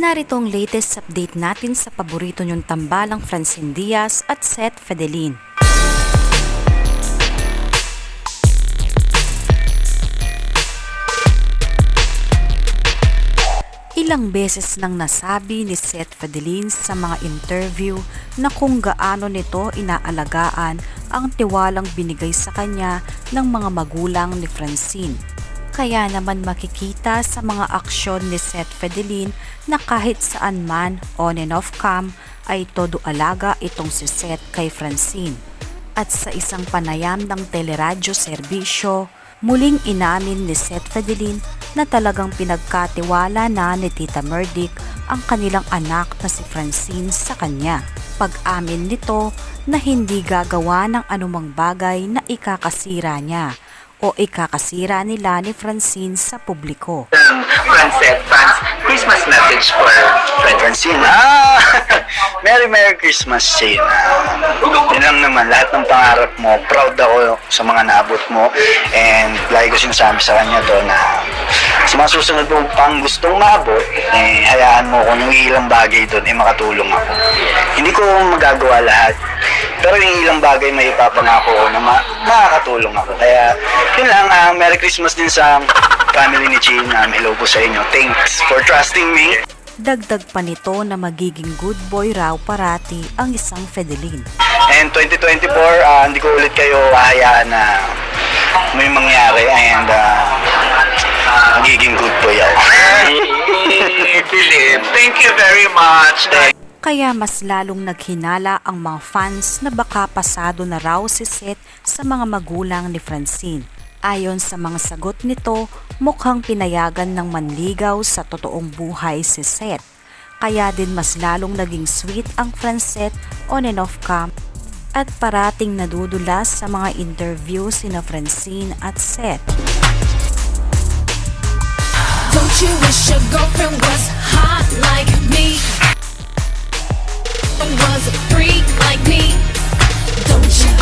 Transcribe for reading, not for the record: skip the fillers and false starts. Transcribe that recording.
Narito ang latest update natin sa paborito niyong tambalang Francine Diaz at Seth Fedelin. Ilang beses nang nasabi ni Seth Fedelin sa mga interview na kung gaano nito inaalagaan ang tiwalang binigay sa kanya ng mga magulang ni Francine. Kaya naman makikita sa mga aksyon ni Seth Fedelin na kahit saan man on and off cam ay todo alaga itong si Seth kay Francine. At sa isang panayam ng teleradyo serbisyo, muling inamin ni Seth Fedelin na talagang pinagkatiwala na ni Tita Merdic ang kanilang anak na si Francine sa kanya. Pag-amin nito na hindi gagawa ng anumang bagay na ikakasira niya o ikakasira nila ni Francine sa publiko. Fans, Christmas message for Francine. Merry Christmas, Shane. Yun lang naman, lahat ng pangarap mo, proud ako sa mga naabot mo, and lagi ko sinasabi sa kanya to na sa mga susunod mo pang gustong maabot, hayaan mo kung yung ilang bagay doon, makatulong ako. Hindi ko magagawa lahat, pero yung ilang bagay may ipapangako ko na makakatulong ako. Kaya yun lang, Merry Christmas din sa family ni Jean. Hello po sa inyo. Thanks for trusting me. Dagdag pa nito na magiging good boy raw parati ang isang Fedelin. And 2024, hindi ko ulit kayo hahayaan na may mangyari, and magiging good boy ako. Philip, thank you very much. Kaya mas lalong naghinala ang mga fans na baka pasado na raw si Seth sa mga magulang ni Francine. Ayon sa mga sagot nito, mukhang pinayagan ng manligaw sa totoong buhay si Seth. Kaya din mas lalong naging sweet ang Francette on and off cam at parating nadudulas sa mga interview sina Francine at Seth. Don't you wish your girlfriend was hot like me? Was a freak like me? Don't you